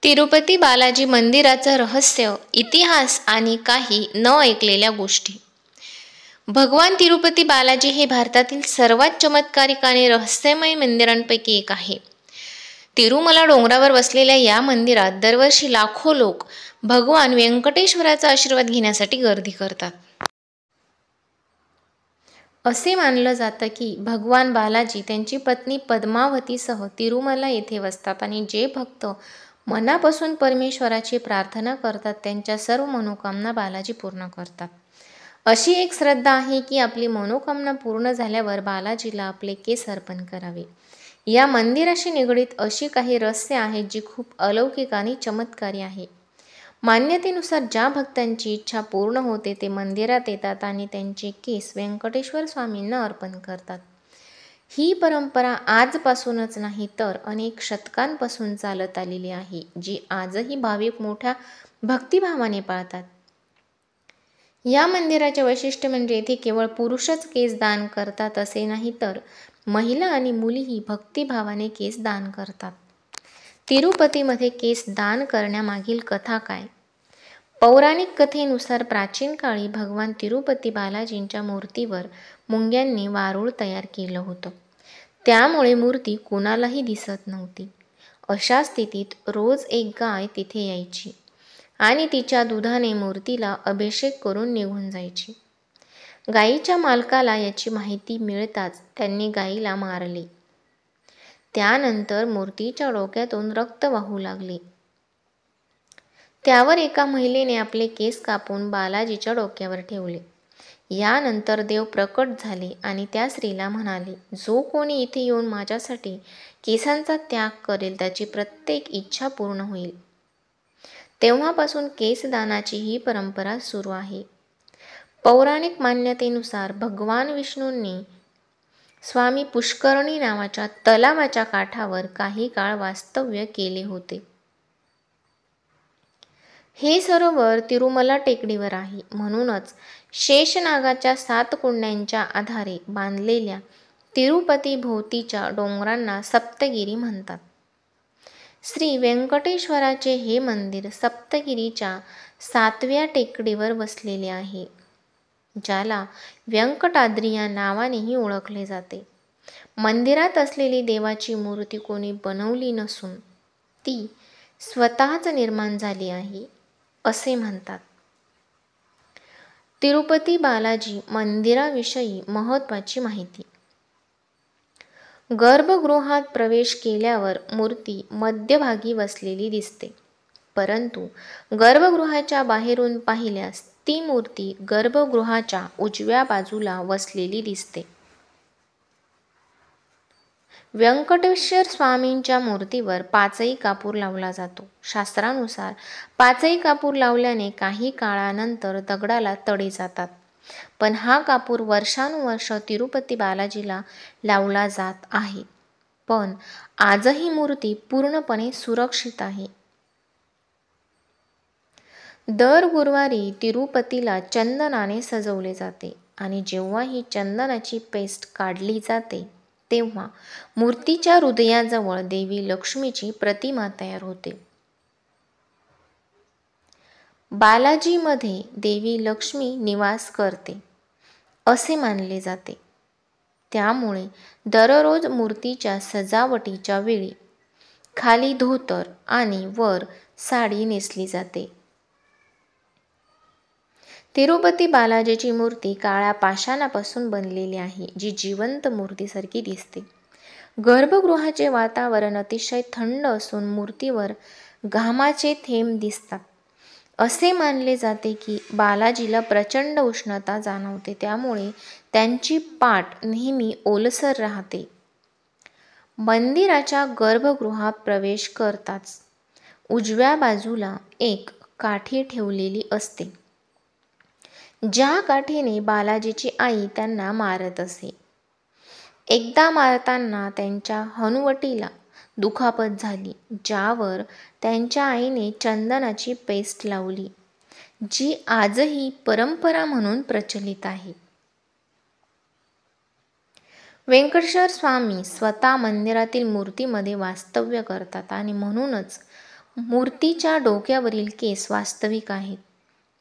तिरुपती बालाजी मंदिराचं रहस्य, इतिहास आणि काही न ऐकलेल्या गोष्टी. भगवान तिरुपती बालाजी हे भारतातील सर्वात चमत्कारिक आणि रहस्यमय मंदिरांपैकी एक आहे. तिरुमला डोंगरावर वसलेल्या या मंदिरात दरवर्षी लाखो लोक भगवान व्यंकटेश्वराचा आशीर्वाद घेण्यासाठी गर्दी करतात. असे मानलं जातं की भगवान बालाजी त्यांची पत्नी पद्मावतीसह तिरुमला येथे वसतात आणि जे भक्त मनापासून परमेश्वराची प्रार्थना करतात त्यांच्या सर्व मनोकामना बालाजी पूर्ण करतात. अशी एक श्रद्धा आहे की आपली मनोकामना पूर्ण झाल्यावर बालाजीला आपले केस अर्पण करावे. या मंदिराशी निगडीत अशी काही रहस्य आहेत जी खूप अलौकिक आणि चमत्कारी आहे. मान्यतेनुसार ज्या भक्तांची इच्छा पूर्ण होते ते मंदिरात येतात आणि त्यांचे केस व्यंकटेश्वर स्वामींना अर्पण करतात. ही परंपरा आजपासूनच नाही तर अनेक शतकांपासून चालत आलेली आहे, जी आजही भाविक मोठ्या भक्तिभावाने पाळतात. या मंदिराचे वैशिष्ट्य म्हणजे येथे केवळ पुरुषच केस दान करतात असे नाही, तर महिला आणि मुलीही भक्तिभावाने केस दान करतात. तिरुपतीमध्ये केस दान करण्यामागील कथा काय? पौराणिक कथेनुसार प्राचीन काळी भगवान तिरुपती बालाजींच्या मूर्तीवर मुंग्यांनी वारूळ तयार केलं होतं. त्यामुळे मूर्ती कोणालाही दिसत नव्हती. अशा स्थितीत रोज एक गाय तिथे यायची आणि तिच्या दुधाने मूर्तीला अभिषेक करून निघून जायची. गायीच्या मालकाला याची माहिती मिळताच त्यांनी गायीला मारले. त्यानंतर मूर्तीच्या डोक्यातून रक्त वाहू लागले. त्यावर एका महिलेने आपले केस कापून बालाजीच्या डोक्यावर ठेवले. यानंतर देव प्रकट झाले आणि त्या स्त्रीला म्हणाले, जो कोणी इथे येऊन माझ्यासाठी केसांचा त्याग करेल त्याची प्रत्येक इच्छा पूर्ण होईल. तेव्हापासून केसदानाची ही परंपरा सुरू आहे. पौराणिक मान्यतेनुसार भगवान विष्णूंनी स्वामी पुष्करणी नावाच्या तलावाच्या काठावर काही काळ वास्तव्य केले होते. हे सरोवर तिरुमला टेकडीवर आहे. म्हणूनच शेषनागाच्या 7 कुंड्यांच्या आधारे बांधलेल्या तिरुपती भोवतीच्या डोंगरांना सप्तगिरी म्हणतात. श्री व्यंकटेश्वराचे हे मंदिर सप्तगिरीच्या 7व्या टेकडीवर वसलेले आहे, ज्याला व्यंकटाद्री या नावानेही ओळखले जाते. मंदिरात असलेली देवाची मूर्ती कोणी बनवली नसून ती स्वतःच निर्माण झाली आहे, असे म्हणतात. तिरुपती बालाजी मंदिराविषयी महत्त्वाची माहिती. गर्भगृहात प्रवेश केल्यावर मूर्ती मध्यभागी वसलेली दिसते, परंतु गर्भगृहाच्या बाहेरून पाहिल्यास ती मूर्ती गर्भगृहाच्या उजव्या बाजूला वसलेली दिसते. व्यंकटेश्वर स्वामींच्या मूर्तीवर 5ही कापूर लावला जातो. शास्त्रानुसार 5ही कापूर लावल्याने काही काळानंतर दगडाला तडे जातात, पण हा कापूर वर्षानुवर्ष तिरुपती बालाजीला लावला जात आहे. पण आजही मूर्ती पूर्णपणे सुरक्षित आहे. दर गुरुवारी तिरुपतीला चंदनाने सजवले जाते आणि जेव्हा ही चंदनाची पेस्ट काढली जाते तेव्हा मूर्तीच्या हृदयाजवळ देवी लक्ष्मीची प्रतिमा तयार होते. बालाजीमध्ये देवी लक्ष्मी निवास करते असे मानले जाते. त्यामुळे दररोज मूर्तीच्या सजावटीच्या वेळी खाली धोतर आणि वर साडी नेसली जाते. तिरुपती बालाजीची मूर्ती काळ्या पाषाणापासून बनलेली आहे, जी जिवंत मूर्तीसारखी दिसते. गर्भगृहाचे वातावरण अतिशय थंड असून मूर्तीवर घामाचे थेंब दिसतात. असे मानले जाते की बालाजीला प्रचंड उष्णता जाणवते, त्यामुळे त्यांची पाठ नेहमी ओलसर राहते. मंदिराच्या गर्भगृहात प्रवेश करताच उजव्या बाजूला एक काठी ठेवलेली असते, ज्या काठीने बालाजीची आई त्यांना मारत असे. एकदा मारताना त्यांच्या हनुवटीला दुखापत झाली, ज्यावर त्यांच्या आईने चंदनाची पेस्ट लावली, जी आजही परंपरा म्हणून प्रचलित आहे. व्यंकटेश्वर स्वामी स्वतः मंदिरातील मूर्तीमध्ये वास्तव्य करतात आणि म्हणूनच मूर्तीच्या डोक्यावरील केस वास्तविक आहेत,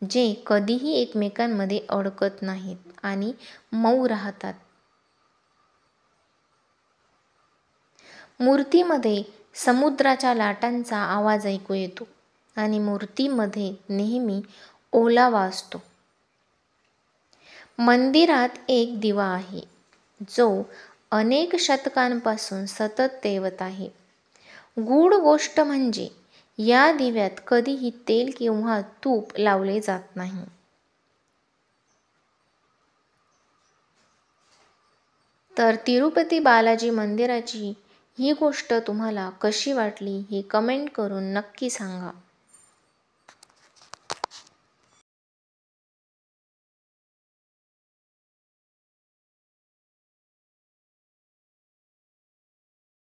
जे कधीही एकमेकांमध्ये अडकत नाहीत आणि मऊ राहतात. मूर्तीमध्ये समुद्राच्या लाटांचा आवाज ऐकू येतो आणि मूर्तीमध्ये नेहमी ओलावा असतो. मंदिरात एक दिवा आहे, जो अनेक शतकांपासून सतत तेवत आहे. गूढ गोष्ट म्हणजे या दिव्यात कधीही तेल किंवा तूप लावले जात नाही. तर तिरुपती बालाजी मंदिराची ही गोष्ट तुम्हाला कशी वाटली हे कमेंट करून नक्की सांगा.